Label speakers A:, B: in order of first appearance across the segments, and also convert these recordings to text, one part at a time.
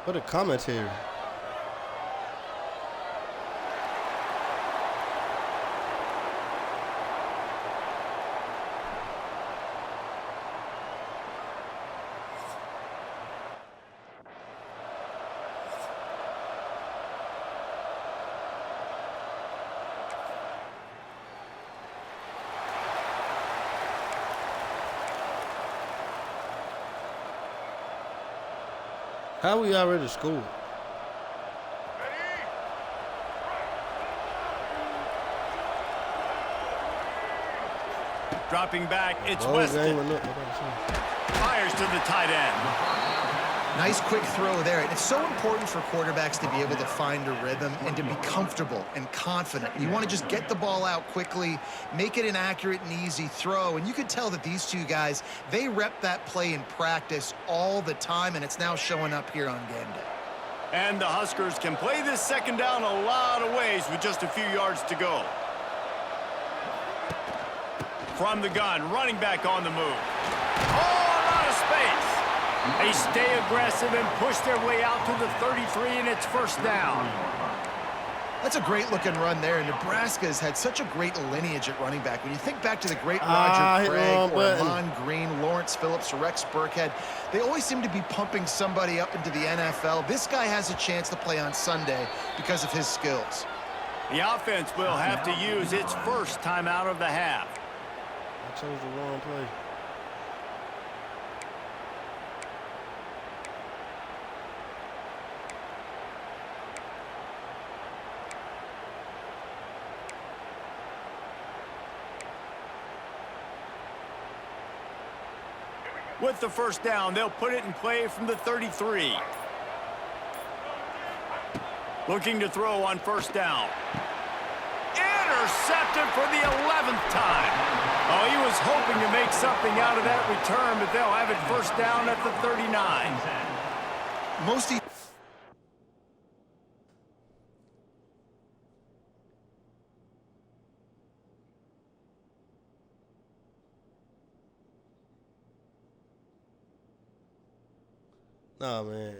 A: What a commentary. How we already scored?
B: Dropping back, it's Weston. Fires to the tight end.
C: Nice quick throw there. It's so important for quarterbacks to be able to find a rhythm and to be comfortable and confident. You want to just get the ball out quickly, make it an accurate and easy throw. And you could tell that these two guys, they rep that play in practice all the time, and it's now showing up here on game day.
B: And the Huskers can play this second down a lot of ways with just a few yards to go. From the gun, running back on the move. Oh, a lot of space. They stay aggressive and push their way out to the 33, and it's first down.
C: That's a great-looking run there. Nebraska has had such a great lineage at running back. When you think back to the great Roger Craig, or Amon Green, Lawrence Phillips, Rex Burkhead, they always seem to be pumping somebody up into the NFL. This guy has a chance to play on Sunday because of his skills.
B: The offense will have to use its first timeout of the half.
A: I chose the wrong play.
B: With the first down, they'll put it in play from the 33. Looking to throw on first down. Intercepted for the 11th time. Oh, he was hoping to make something out of that return, but they'll have it first down at the 39.
A: Nah, man.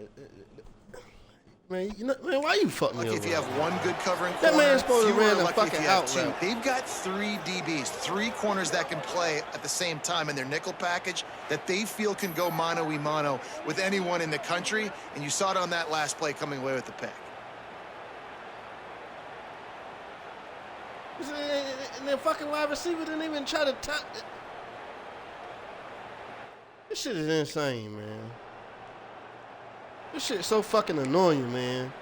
A: Man, you know, man, why you fuck me
C: Lucky
A: over?
C: if you have one good covering
A: that
C: corner,
A: man's supposed to run the
C: lucky if
A: fucking
C: you have
A: out
C: two.
A: route.
C: They've got 3 DBs, 3 corners that can play at the same time in their nickel package that they feel can go mano-a-mano with anyone in the country, and you saw it on that last play coming away with the pick.
A: And their fucking wide receiver didn't even try to touch it. This shit is insane, man. This shit is so fucking annoying, man.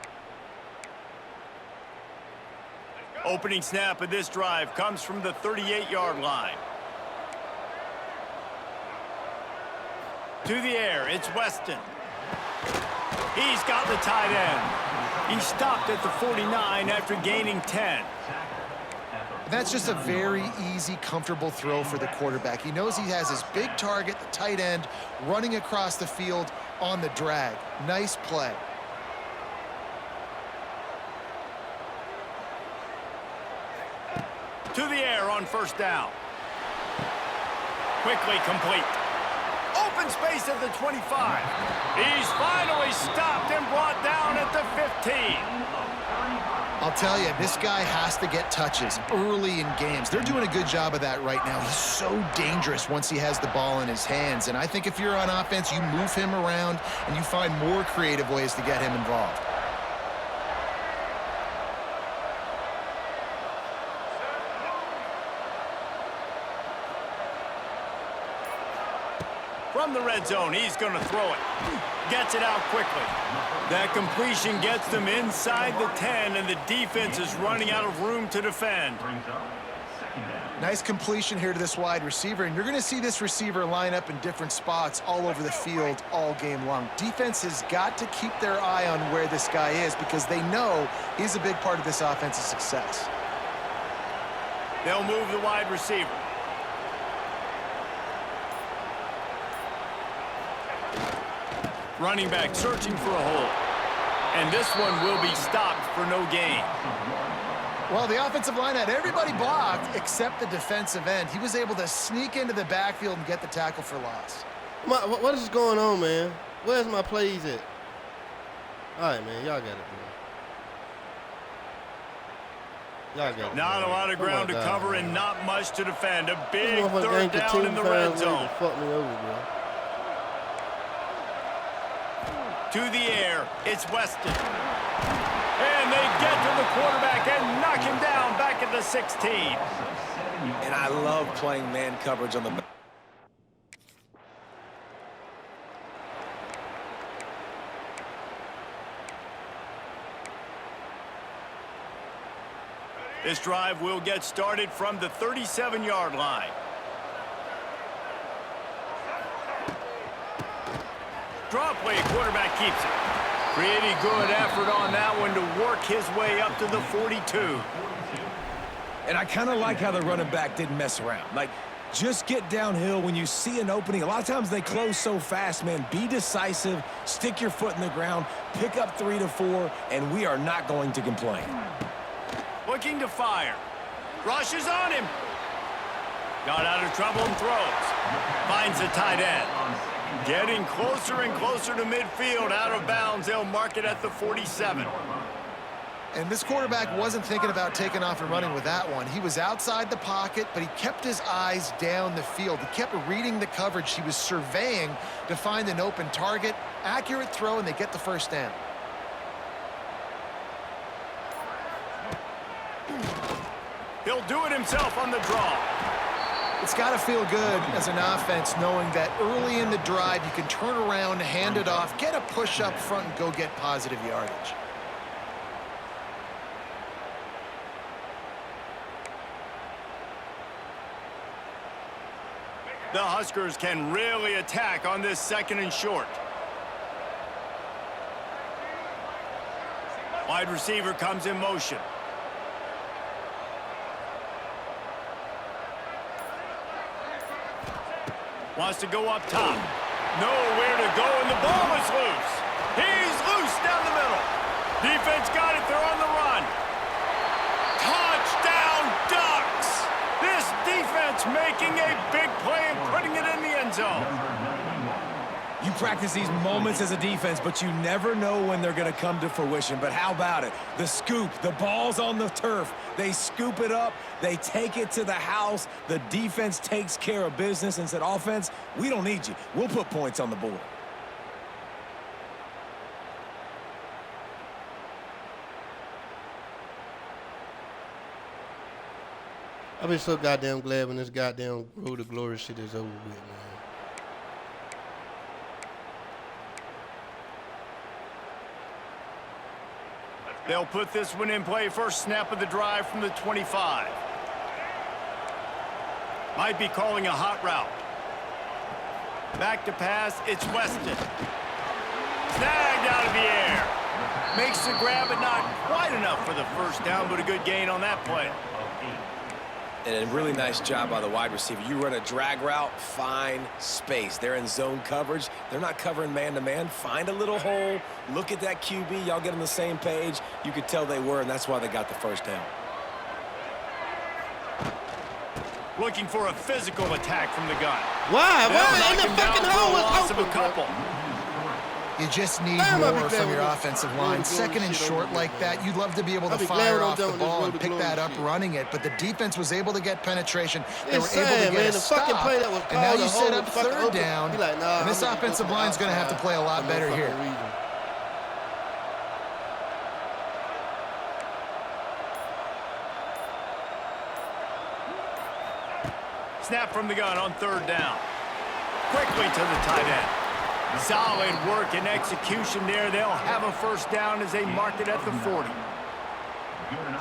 B: Opening snap of this drive comes from the 38-yard line. To the air, it's Weston. He's got the tight end. He stopped at the 49 after gaining 10.
C: That's just a very easy, comfortable throw for the quarterback. He knows he has his big target, the tight end, running across the field on the drag. Nice play.
B: To the air on first down. Quickly complete. Open space at the 25. He's finally stopped and brought down at the 15.
C: I'll tell you, this guy has to get touches early in games. They're doing a good job of that right now. He's so dangerous once he has the ball in his hands. And I think if you're on offense, you move him around and you find more creative ways to get him involved.
B: From the red zone, he's going to throw it. Gets it out quickly. That completion gets them inside the 10, and the defense is running out of room to defend.
C: Nice completion here to this wide receiver, and you're going to see this receiver line up in different spots all over the field all game long. Defense has got to keep their eye on where this guy is because they know he's a big part of this offense's success.
B: They'll move the wide receiver. Running back searching for a hole. And this one will be stopped for no gain.
C: Well, the offensive line had everybody blocked except the defensive end. He was able to sneak into the backfield and get the tackle for loss.
A: What is going on, man? Where's my plays at? All right, man. Y'all got it, man. Y'all got it.
B: Not a lot of ground to cover and not much to defend. A big third down in the red zone.
A: Fuck me over, bro.
B: To the air, it's Weston. And they get to the quarterback and knock him down back at the 16.
D: And I love playing man coverage on the back.
B: This drive will get started from the 37-yard line. Draw play, quarterback keeps it. Pretty good effort on that one to work his way up to the 42.
D: And I kind of like how the running back didn't mess around. Like, just get downhill when you see an opening. A lot of times they close so fast, man. Be decisive, stick your foot in the ground, pick up 3 to 4, and we are not going to complain.
B: Looking to fire. Rushes on him. Got out of trouble and throws. Finds the tight end. Getting closer and closer to midfield. Out of bounds. They'll mark it at the 47.
C: And this quarterback wasn't thinking about taking off and running with that one. He was outside the pocket, but he kept his eyes down the field. He kept reading the coverage. He was surveying to find an open target. Accurate throw, and they get the first down.
B: He'll do it himself on the draw.
C: It's got to feel good as an offense knowing that early in the drive you can turn around, hand it off, get a push up front, and go get positive yardage.
B: The Huskers can really attack on this 2nd and short. Wide receiver comes in motion. Wants to go up top. Nowhere to go, and the ball is loose. He's loose down the middle. Defense got it. They're on the run. Touchdown, Ducks! This defense making a big play and putting it in the end zone.
D: You practice these moments as a defense, but you never know when they're going to come to fruition. But how about it? The scoop, the ball's on the turf. They scoop it up. They take it to the house. The defense takes care of business and said, offense, we don't need you. We'll put points on the board.
A: I've been so goddamn glad when this goddamn Road to Glory shit is over with, man.
B: They'll put this one in play. First snap of the drive from the 25. Might be calling a hot route. Back to pass. It's Weston. Snagged out of the air. Makes the grab, but not quite enough for the first down, but a good gain on that play.
D: And a really nice job by the wide receiver. You run a drag route, find space. They're in zone coverage. They're not covering man-to-man. Find a little hole. Look at that QB. Y'all get on the same page. You could tell they were, and that's why they got the first down.
B: Looking for a physical attack from the gun.
A: Why? Why in the fucking hole was
B: loss of a
A: open,
B: couple.
C: You just need more from your offensive line. 2nd and short like that, you'd love to be able to fire off the ball and pick that up running it, but the defense was able to get penetration. They were able to get a stop, and now you set up 3rd down, and this offensive line's going to have to play a lot better here.
B: Snap from the gun on 3rd down. Quickly to the tight end. Solid work and execution there. They'll have a first down as they mark it at the 40.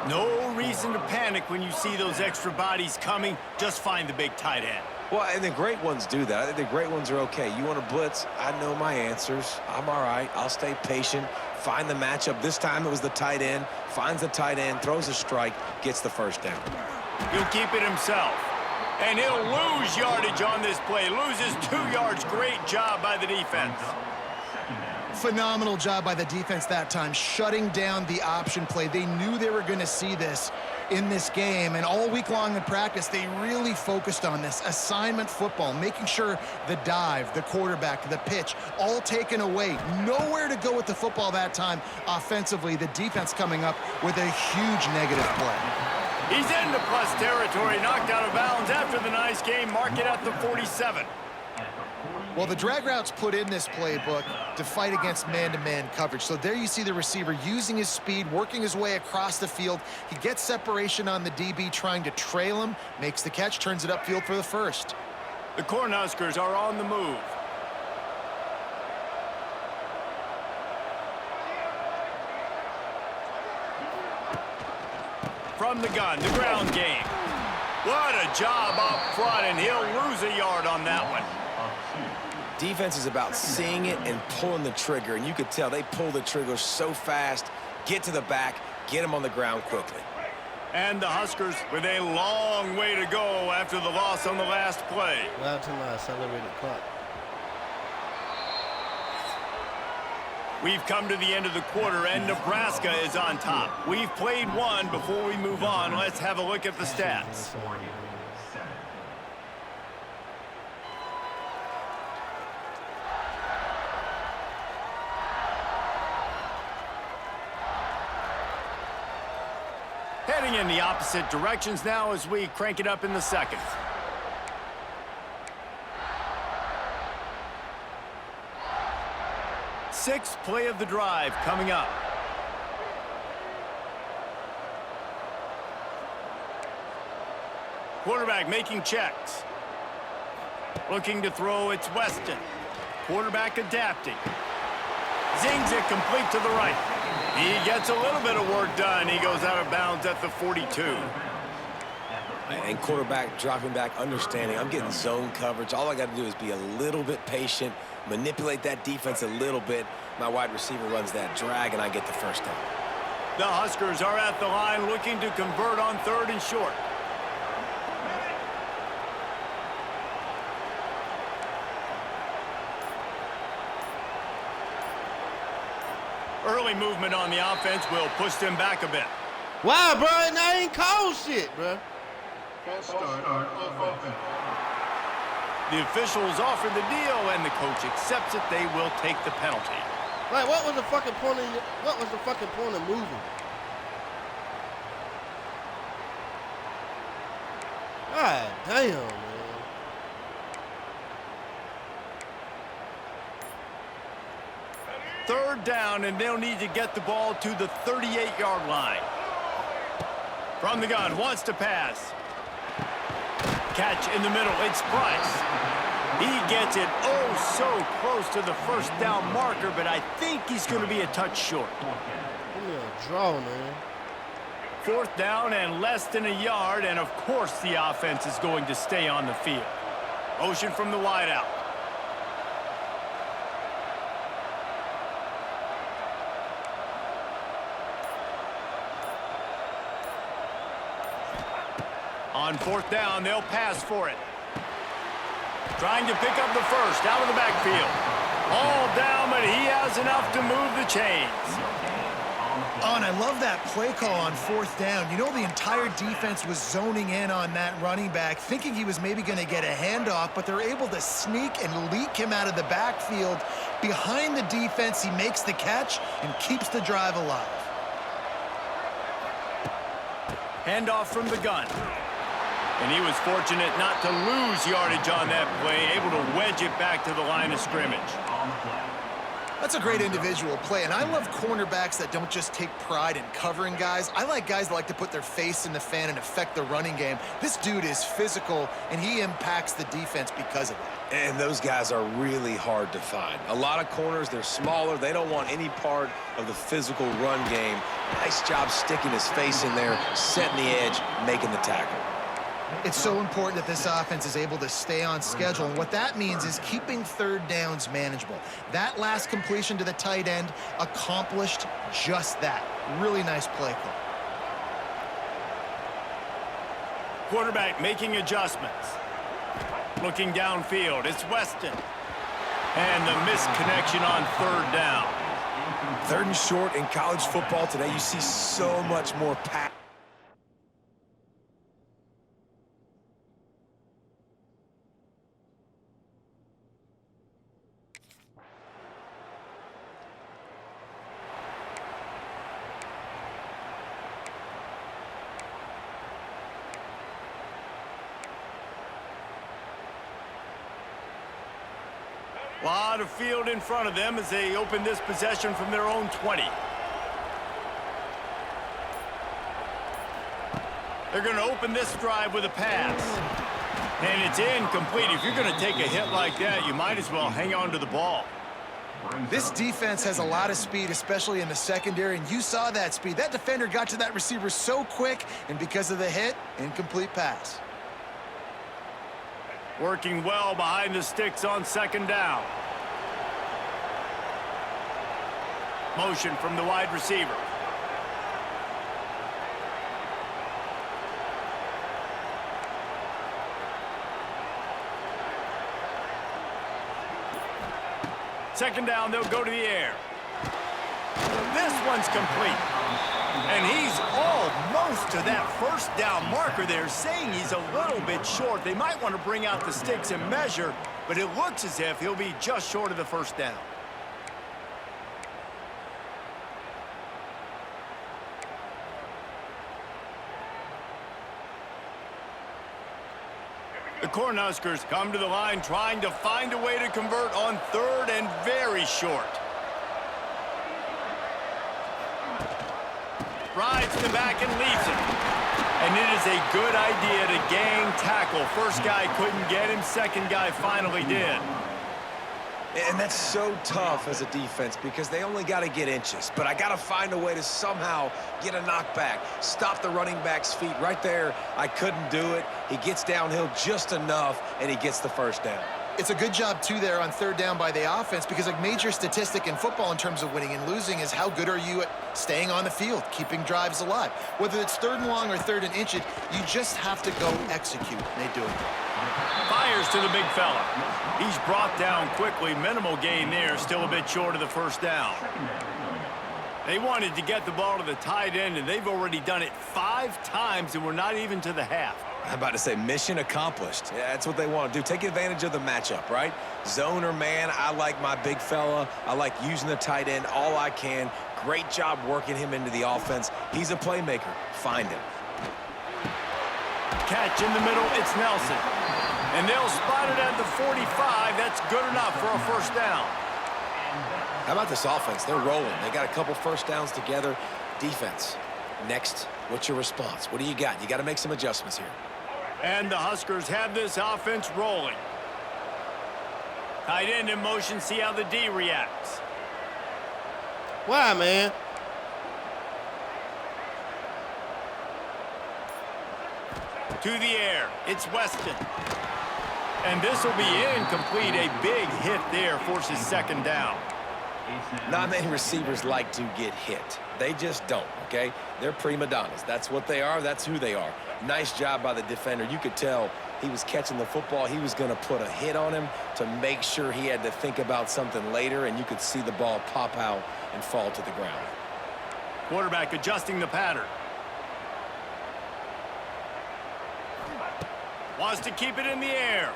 B: No reason to panic when you see those extra bodies coming. Just find the big tight end.
D: Well, and the great ones do that. I think the great ones are okay. You want to blitz? I know my answers. I'm all right. I'll stay patient. Find the matchup. This time it was the tight end. Finds the tight end, throws a strike, gets the first down.
B: He'll keep it himself. And he'll lose yardage on this play. Loses 2 yards. Great job by the defense.
C: Phenomenal job by the defense that time, shutting down the option play. They knew they were going to see this in this game, and all week long in practice, they really focused on this assignment football, making sure the dive, the quarterback, the pitch, all taken away. Nowhere to go with the football that time offensively. The defense coming up with a huge negative play.
B: He's into plus territory, knocked out of bounds after the nice game. Mark it at the 47.
C: Well, the drag routes put in this playbook to fight against man-to-man coverage. So there you see the receiver using his speed, working his way across the field. He gets separation on the DB, trying to trail him, makes the catch, turns it upfield for the first.
B: The Cornhuskers are on the move. From the gun, the ground game. What a job up front, and he'll lose a yard on that one.
D: Defense is about seeing it and pulling the trigger, and you could tell they pull the trigger so fast, get to the back, get him on the ground quickly.
B: And the Huskers with a long way to go after the loss on the last play.
A: Loud to my accelerated clock.
B: We've come to the end of the quarter, and Nebraska is on top. We've played one. Before we move on, let's have a look at the stats. Heading in the opposite directions now as we crank it up in the second. Sixth play of the drive coming up. Quarterback making checks. Looking to throw, it's Weston. Quarterback adapting. Zings it complete to the right. He gets a little bit of work done. He goes out of bounds at the 42.
D: And quarterback dropping back, understanding I'm getting zone coverage. All I got to do is be a little bit patient, manipulate that defense a little bit. My wide receiver runs that drag, and I get the first down.
B: The Huskers are at the line looking to convert on third and short. Early movement on the offense will push them back a bit.
A: Wow, bro, and I ain't called shit, bro.
B: The officials offer the deal, and the coach accepts it. They will take the penalty.
A: Like, what was the fucking point of moving? God damn, man.
B: Third down, and they'll need to get the ball to the 38-yard line. From the gun, wants to pass. Catch in the middle, it's Price. He gets it oh so close to the first down marker, but I think he's going to be a touch short.
A: Give me a draw, man.
B: Fourth down and less than a yard, and of course the offense is going to stay on the field. Motion from the wideout. On fourth down, they'll pass for it. Trying to pick up the first out of the backfield. All down, but he has enough to move the chains.
C: Oh, and I love that play call on fourth down. You know, the entire defense was zoning in on that running back, thinking he was maybe going to get a handoff, but they're able to sneak and leak him out of the backfield. Behind the defense, he makes the catch and keeps the drive alive.
B: Handoff from the gun. And he was fortunate not to lose yardage on that play, able to wedge it back to the line of scrimmage.
C: That's a great individual play, and I love cornerbacks that don't just take pride in covering guys. I like guys that like to put their face in the fan and affect the running game. This dude is physical, and he impacts the defense because of it.
D: And those guys are really hard to find. A lot of corners, they're smaller. They don't want any part of the physical run game. Nice job sticking his face in there, setting the edge, making the tackle.
C: It's so important that this offense is able to stay on schedule, and what that means is keeping third downs manageable. That last completion to the tight end accomplished just that. Really nice play call.
B: Quarterback making adjustments. Looking downfield, it's Weston. And the missed connection on third down.
D: Third and short in college football today, you see so much more pass.
B: A lot of field in front of them as they open this possession from their own 20. They're going to open this drive with a pass. And it's incomplete. If you're going to take a hit like that, you might as well hang on to the ball.
C: This defense has a lot of speed, especially in the secondary, and you saw that speed. That defender got to that receiver so quick, and because of the hit, incomplete pass.
B: Working well behind the sticks on second down. Motion from the wide receiver. Second down, they'll go to the air. This one's complete. And he's almost to that first down marker there, saying he's a little bit short. They might want to bring out the sticks and measure, but it looks as if he'll be just short of the first down. The Cornhuskers come to the line trying to find a way to convert on third and very short. Rides to back and leaves him. And it is a good idea to gang tackle. First guy couldn't get him, second guy finally did.
D: And that's so tough as a defense because they only got to get inches. But I got to find a way to somehow get a knockback, stop the running back's feet. Right there, I couldn't do it. He gets downhill just enough, and he gets the first down.
C: It's a good job, too, there on third down by the offense because a major statistic in football in terms of winning and losing is how good are you at staying on the field, keeping drives alive. Whether it's third and long or third and inches, you just have to go execute, and they do it.
B: Fires to the big fella. He's brought down quickly. Minimal gain there, still a bit short of the first down. They wanted to get the ball to the tight end, and they've already done it 5 times, and we're not even to the half.
D: I'm about to say mission accomplished. Yeah, that's what they want to do. Take advantage of the matchup, right? Zone or man, I like my big fella. I like using the tight end all I can. Great job working him into the offense. He's a playmaker. Find him.
B: Catch in the middle, it's Nelson. And they'll spot it at the 45. That's good enough for a first down.
E: How about this offense? They're rolling. They got a couple first downs together. Defense. Next, what's your response? What do you got? You got to make some adjustments here.
B: And the Huskers have this offense rolling. Tight end in motion, see how the D reacts.
A: Why, man?
B: To the air, it's Weston. And this will be incomplete. A big hit there forces second down.
E: Not many receivers like to get hit. They just don't, okay? They're prima donnas. That's what they are. That's who they are. Nice job by the defender. You could tell he was catching the football. He was going to put a hit on him to make sure he had to think about something later, and you could see the ball pop out and fall to the ground.
B: Quarterback adjusting the pattern. Wants to keep it in the air.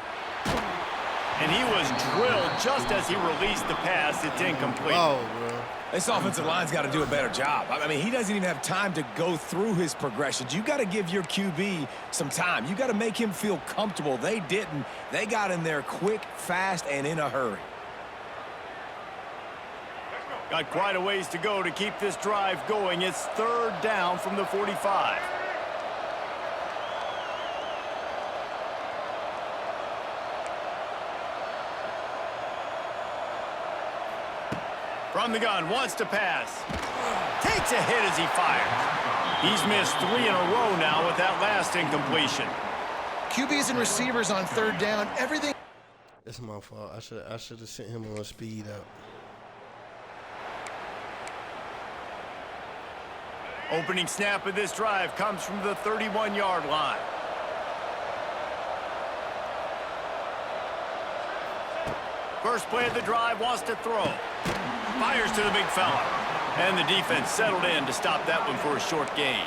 B: And he was drilled just as he released the pass. It's incomplete.
A: Oh, bro.
D: This offensive line's got to do a better job. I mean, he doesn't even have time to go through his progressions. You got to give your QB some time. You got to make him feel comfortable. They didn't. They got in there quick, fast, and in a hurry.
B: Got quite a ways to go to keep this drive going. It's third down from the 45. From the gun, wants to pass. Takes a hit as he fires. He's missed 3 in a row now with that last incompletion.
C: QBs and receivers on third down, everything.
A: It's my fault. I should have sent him on speed out.
B: Opening snap of this drive comes from the 31-yard line. First play of the drive, wants to throw. Fires to the big fella. And the defense settled in to stop that one for a short gain.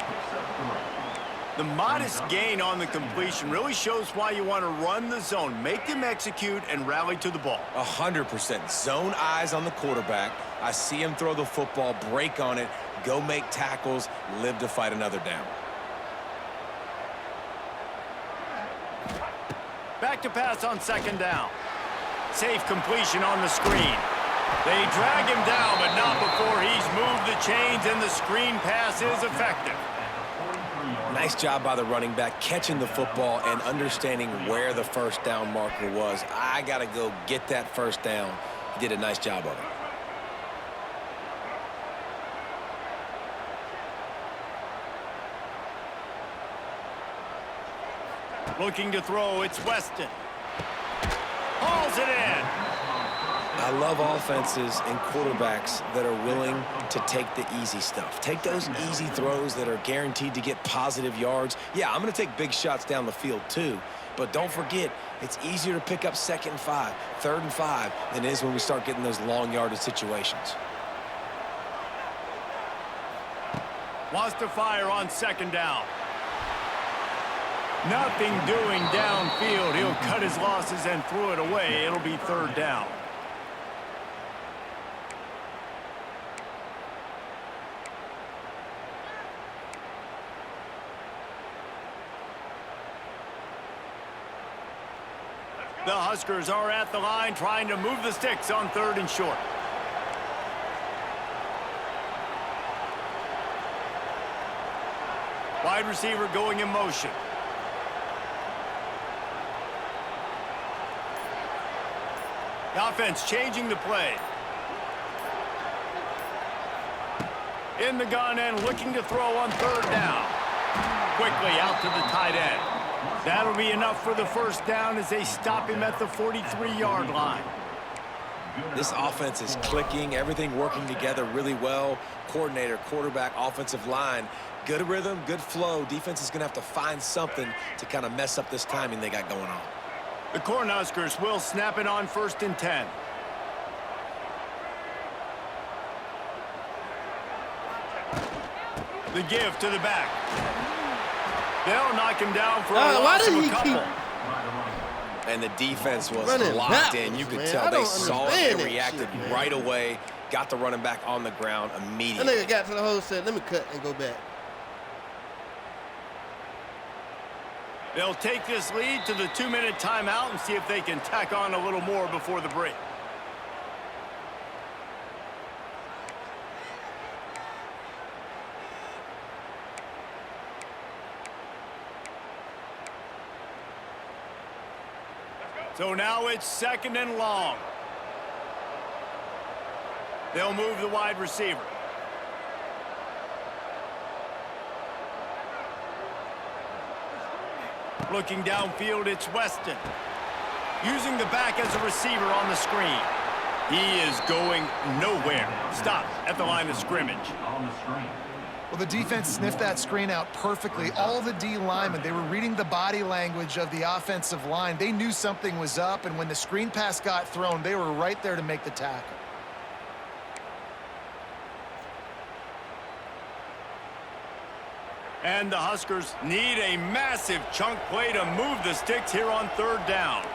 B: The modest gain on the completion really shows why you want to run the zone. Make them execute and rally to the ball.
E: 100%. Zone eyes on the quarterback. I see him throw the football, break on it, go make tackles, live to fight another down.
B: Back to pass on second down. Safe completion on the screen. They drag him down, but not before he's moved the chains, and the screen pass is effective.
E: Nice job by the running back, catching the football and understanding where the first down marker was. I got to go get that first down. He did a nice job of it.
B: Looking to throw, it's Weston. Hauls it in.
E: I love offenses and quarterbacks that are willing to take the easy stuff. Take those easy throws that are guaranteed to get positive yards. Yeah, I'm going to take big shots down the field too, but don't forget, it's easier to pick up 2nd and 5, 3rd and 5 than it is when we start getting those long yardage situations.
B: Wants to fire on second down. Nothing doing downfield. He'll cut his losses and throw it away. It'll be 3rd down. The Huskers are at the line trying to move the sticks on 3rd and short. Wide receiver going in motion. The offense changing the play. In the gun and looking to throw on 3rd down. Quickly out to the tight end. That'll be enough for the first down as they stop him at the 43-yard line.
E: This offense is clicking, everything working together really well. Coordinator, quarterback, offensive line, good rhythm, good flow. Defense is going to have to find something to kind of mess up this timing they got going on.
B: The Cornhuskers will snap it on 1st and 10. The give to the back. They'll knock him down for a loss of a couple.
E: And the defense was
A: Running
E: locked in.
A: backwards,
E: You could
A: man.
E: tell
A: I
E: they
A: don't
E: saw it
A: understand
E: and
A: that
E: reacted
A: shit, man.
E: right away. Got the running back on the ground
A: That
E: immediately.
A: nigga got to the hole, said, let me cut and go back.
B: They'll take this lead to the 2-minute timeout and see if they can tack on a little more before the break. So now it's 2nd and long. They'll move the wide receiver. Looking downfield, it's Weston. Using the back as a receiver on the screen. He is going nowhere. Stop at the line of scrimmage.
C: Well, the defense sniffed that screen out perfectly. All the D linemen, they were reading the body language of the offensive line. They knew something was up, and when the screen pass got thrown, they were right there to make the tackle.
B: And the Huskers need a massive chunk play to move the sticks here on 3rd down.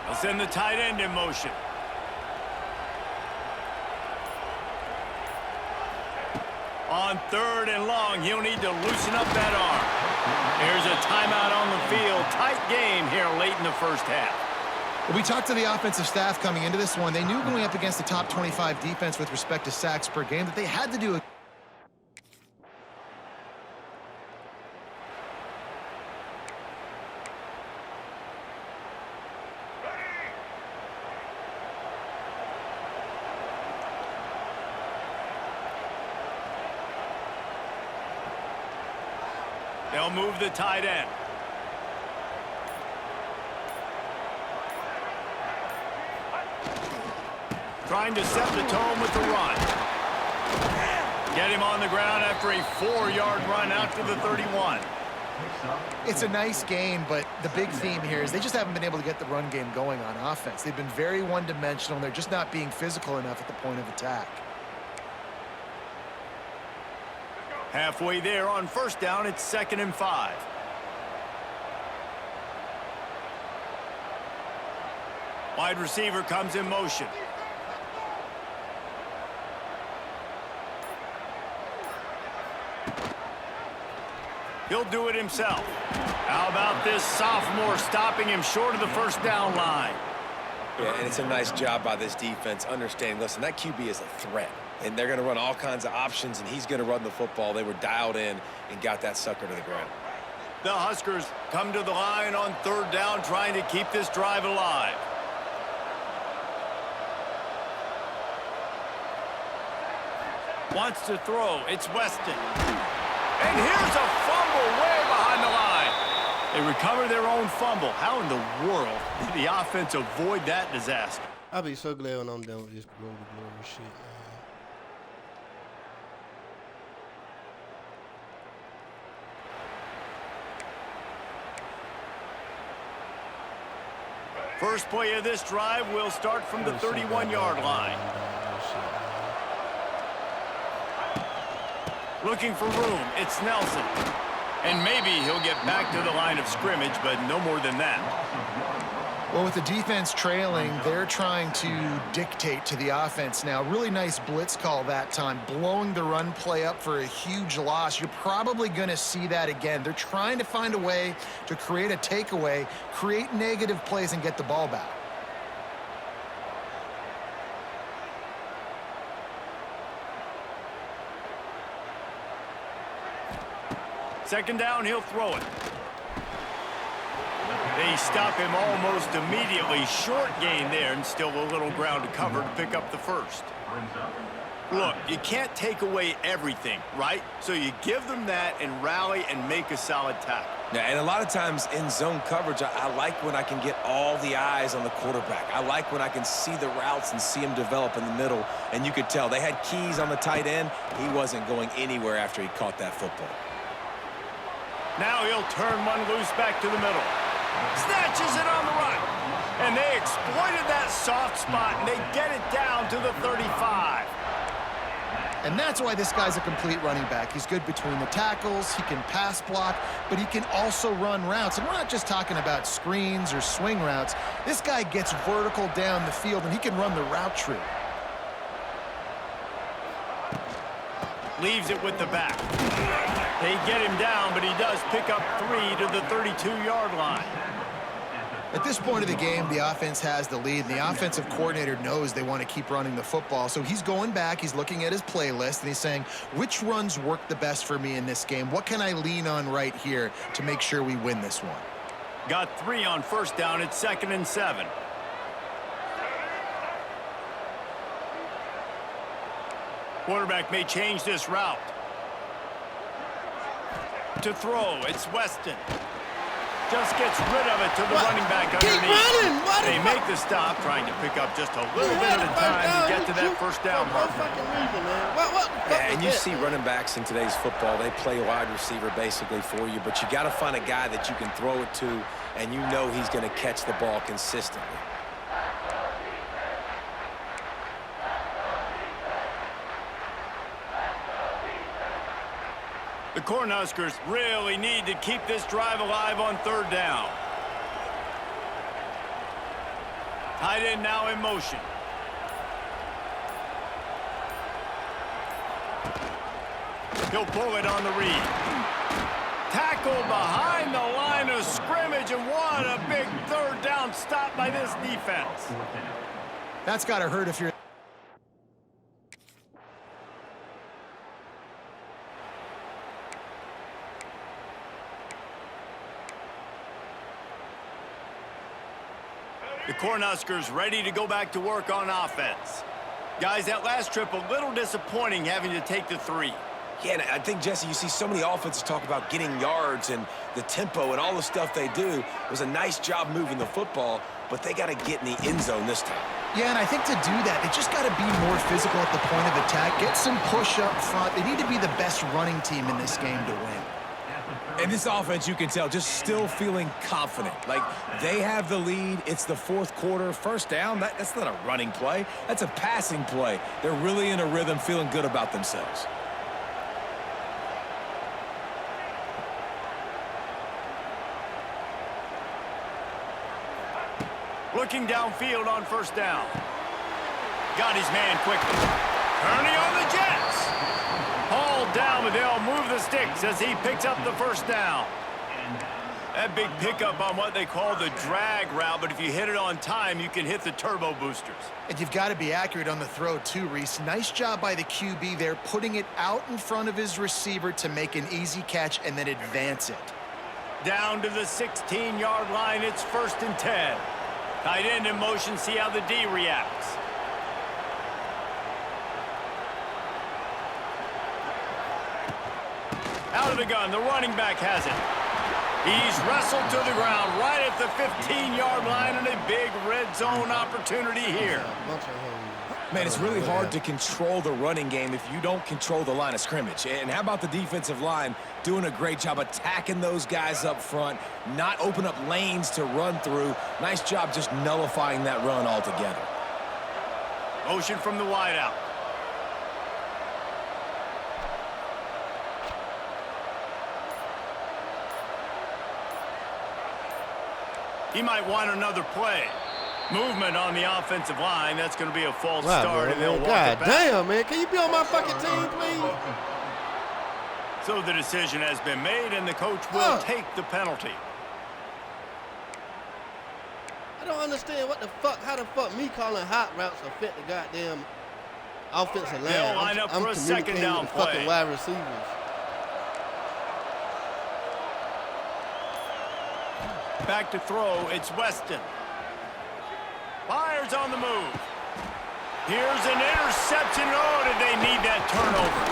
B: They'll send the tight end in motion. On 3rd and long, he'll need to loosen up that arm. Here's a timeout on the field. Tight game here late in the first half.
C: Well, we talked to the offensive staff coming into this one. They knew going up against the top 25 defense with respect to sacks per game that they had to do a
B: They'll move the tight end. Trying to set the tone with the run. Get him on the ground after a 4-yard run out to the 31.
C: It's a nice gain, but the big theme here is they just haven't been able to get the run game going on offense. They've been very one-dimensional, and they're just not being physical enough at the point of attack.
B: Halfway there on first down, it's 2nd and 5. Wide receiver comes in motion. He'll do it himself. How about this sophomore stopping him short of the first down line?
E: Yeah, and it's a nice job by this defense understanding, listen, that QB is a threat. And they're going to run all kinds of options, and he's going to run the football. They were dialed in and got that sucker to the ground.
B: The Huskers come to the line on 3rd down, trying to keep this drive alive. Wants to throw. It's Weston. And here's a fumble way behind the line. They recover their own fumble. How in the world did the offense avoid that disaster?
A: I'll be so glad when I'm done with this glory shit, man.
B: First play of this drive will start from the 31-yard line. Looking for room, it's Nelson. And maybe he'll get back to the line of scrimmage, but no more than that.
C: Well, with the defense trailing, they're trying to dictate to the offense now. Really nice blitz call that time, blowing the run play up for a huge loss. You're probably going to see that again. They're trying to find a way to create a takeaway, create negative plays, and get the ball back.
B: Second down, he'll throw it. They stop him almost immediately. Short gain there, and still a little ground to cover to pick up the first. Look, you can't take away everything, right? So you give them that and rally and make a solid tackle.
E: Yeah, and a lot of times in zone coverage, I like when I can get all the eyes on the quarterback. I like when I can see the routes and see him develop in the middle. And you could tell they had keys on the tight end. He wasn't going anywhere after he caught that football.
B: Now he'll turn one loose back to the middle. Snatches it on the run. And they exploited that soft spot, and they get it down to the 35.
C: And that's why this guy's a complete running back. He's good between the tackles, he can pass block, but he can also run routes. And we're not just talking about screens or swing routes. This guy gets vertical down the field, and he can run the route tree.
B: Leaves it with the back. They get him down, but he does pick up 3 to the 32-yard line.
C: At this point of the game, the offense has the lead, and the offensive coordinator knows they want to keep running the football. So he's going back, he's looking at his playlist, and he's saying, which runs work the best for me in this game? What can I lean on right here to make sure we win this one?
B: Got 3 on first down. It's 2nd and 7. Quarterback may change this route. To throw, it's Weston. Just gets rid of it to the running back underneath.
A: Keep running!
B: They make the stop, trying to pick up just a little bit at a time to get to that first down marker.
E: Yeah, and you see running backs in today's football, they play wide receiver basically for you, but you got to find a guy that you can throw it to, and you know he's going to catch the ball consistently.
B: The Cornhuskers really need to keep this drive alive on 3rd down. Tight end now in motion. He'll pull it on the read. Tackled behind the line of scrimmage, and what a big 3rd down stop by this defense.
C: That's got to hurt if you're...
B: The Cornhuskers ready to go back to work on offense. Guys, that last trip a little disappointing having to take the 3.
E: Yeah, and I think, Jesse, you see so many offenses talk about getting yards and the tempo and all the stuff they do. It was a nice job moving the football, but they got to get in the end zone this time.
C: Yeah, and I think to do that, they just got to be more physical at the point of attack, get some push up front. They need to be the best running team in this game to win.
D: And this offense, you can tell, just still feeling confident. Like, they have the lead. It's the fourth quarter. First down, that's not a running play. That's a passing play. They're really in a rhythm, feeling good about themselves.
B: Looking downfield on first down. Got his man quickly. Turning on the Jets. Hauled down, but they'll move the sticks as he picks up the first down. That big pickup on what they call the drag route, but if you hit it on time, you can hit the turbo boosters.
C: And you've got to be accurate on the throw too, Reese. Nice job by the QB there, putting it out in front of his receiver to make an easy catch and then advance it.
B: Down to the 16-yard line, it's 1st and 10. Tight end in motion, see how the D reacts. Out of the gun, the running back has it. He's wrestled to the ground right at the 15-yard line, and a big red zone opportunity here.
D: Man, it's really hard to control the running game if you don't control the line of scrimmage. And how about the defensive line doing a great job attacking those guys up front, not open up lanes to run through. Nice job just nullifying that run altogether.
B: Motion from the wideout. He might want another play. Movement on the offensive line. That's going to be a false start, and they'll walk it back.
A: God damn, man. Can you be on my fucking team, please?
B: So the decision has been made, and the coach will take the penalty.
A: I don't understand what the fuck, how the fuck me calling hot routes affect the goddamn offensive line.
B: They'll line up for a second down play.
A: Fucking wide receivers.
B: Back to throw, it's Weston. Fires on the move. Here's an interception. Oh, did they need that turnover?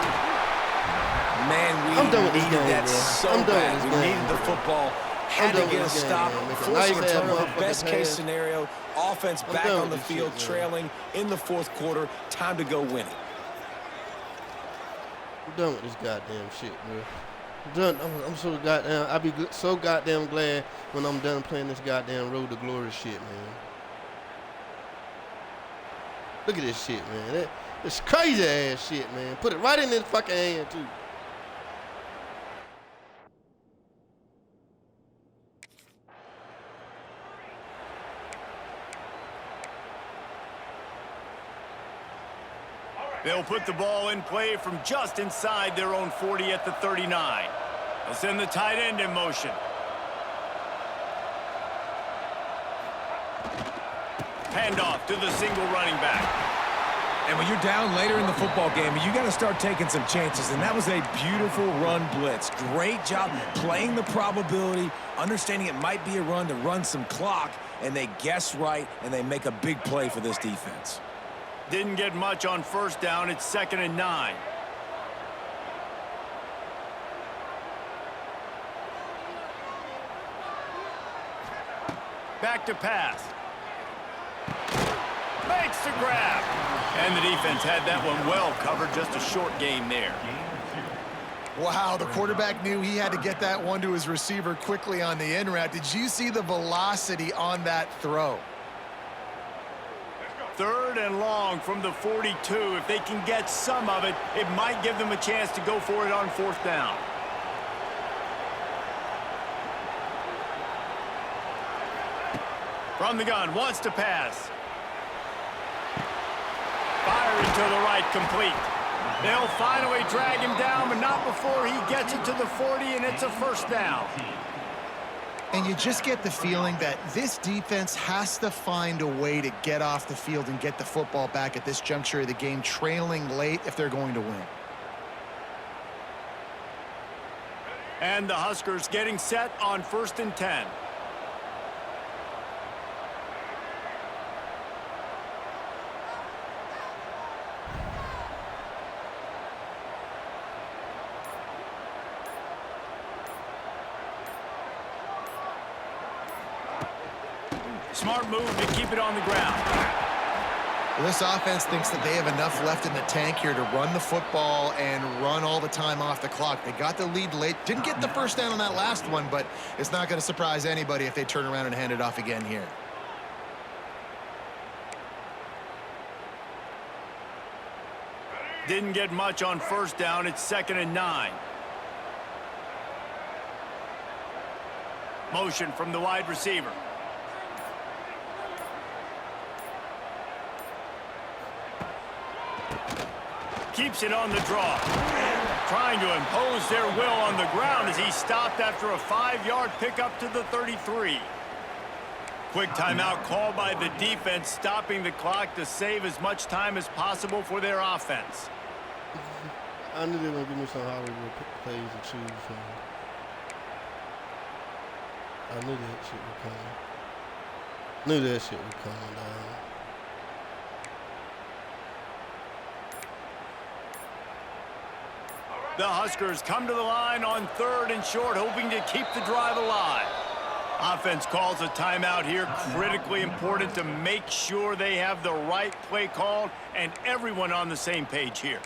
E: Man, we needed that so bad. We needed the football. Had to get a stop, forcing a turnover. Best case scenario, offense back on the field, trailing in the fourth quarter. Time to go win it.
A: I'm done with this goddamn shit, bro. Done. I'm so goddamn. I'll be so goddamn glad when I'm done playing this goddamn Road to Glory shit, man. Look at this shit, man. It's crazy ass shit, man. Put it right in his fucking hand too.
B: They'll put the ball in play from just inside their own 40 at the 39. They'll send the tight end in motion. Handoff to the single running back.
D: And when you're down later in the football game, you got to start taking some chances. And that was a beautiful run blitz. Great job playing the probability, understanding it might be a run to run some clock, and they guess right, and they make a big play for this defense.
B: Didn't get much on first down. It's 2nd and 9. Back to pass. Makes the grab. And the defense had that one well covered. Just a short gain there.
C: Wow, the quarterback knew he had to get that one to his receiver quickly on the in route. Did you see the velocity on that throw?
B: 3rd and long from the 42. If they can get some of it, it might give them a chance to go for it on 4th down. From the gun, wants to pass. Firing to the right, complete. They'll finally drag him down, but not before he gets it to the 40, and it's a 1st down.
C: And you just get the feeling that this defense has to find a way to get off the field and get the football back at this juncture of the game, trailing late if they're going to win.
B: And the Huskers getting set on 1st and 10. Smart move to keep it on the ground.
C: Well, this offense thinks that they have enough left in the tank here to run the football and run all the time off the clock. They got the lead late. Didn't get the first down on that last one, but it's not going to surprise anybody if they turn around and hand it off again here.
B: Didn't get much on first down. It's 2nd and 9. Motion from the wide receiver. Keeps it on the draw. Trying to impose their will on the ground as he stopped after a 5-yard pickup to the 33. Quick timeout called by the defense, stopping the clock to save as much time as possible for their offense.
A: I knew they were going to give me some Hollywood plays to choose from. I knew that shit was coming. Knew that shit was coming down.
B: The Huskers come to the line on 3rd and short, hoping to keep the drive alive. Offense calls a timeout here, critically important to make sure they have the right play called and everyone on the same page here.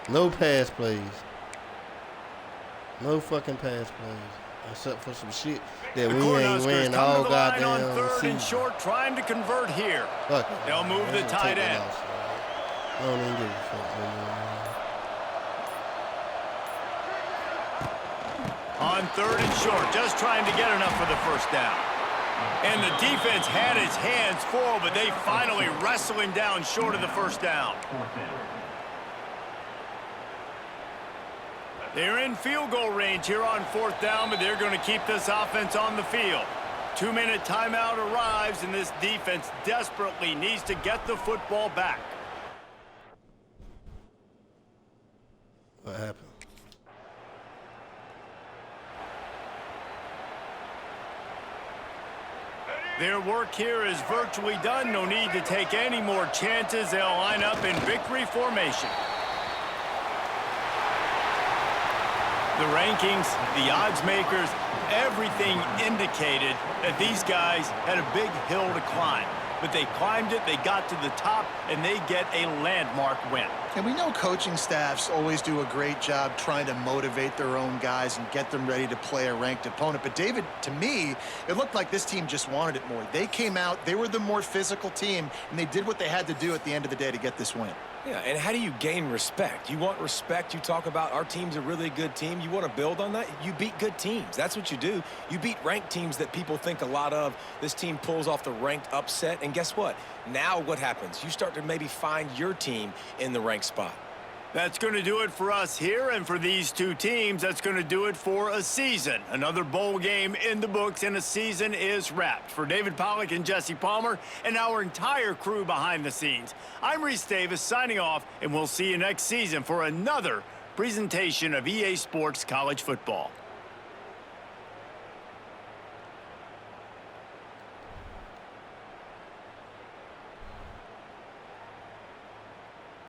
A: No pass plays. No fucking pass plays. Except for some shit that we ain't winning all goddamn
B: on 3rd
A: season.
B: and short, trying to convert here.
A: Fuck it.
B: They'll move the tight end.
A: I don't even give a fuck anymore.
B: On 3rd and short, just trying to get enough for the first down. And the defense had his hands full, but they finally wrestle him down short of the first down. They're in field goal range here on 4th down, but they're going to keep this offense on the field. 2-minute timeout arrives, and this defense desperately needs to get the football back.
A: What happened?
B: Their work here is virtually done. No need to take any more chances. They'll line up in victory formation. The rankings, the odds makers, everything indicated that these guys had a big hill to climb. But they climbed it, they got to the top, and they get a landmark win.
C: And we know coaching staffs always do a great job trying to motivate their own guys and get them ready to play a ranked opponent. But, David, to me, it looked like this team just wanted it more. They came out, they were the more physical team, and they did what they had to do at the end of the day to get this win.
E: Yeah, and how do you gain respect? You want respect. You talk about our team's a really good team. You want to build on that. You beat good teams. That's what you do. You beat ranked teams that people think a lot of. This team pulls off the ranked upset, and guess what? Now what happens? You start to maybe find your team in the ranked spot.
B: That's going to do it for us here, and for these two teams, that's going to do it for a season. Another bowl game in the books, and a season is wrapped. For David Pollack and Jesse Palmer and our entire crew behind the scenes, I'm Reese Davis signing off, and we'll see you next season for another presentation of EA Sports College Football.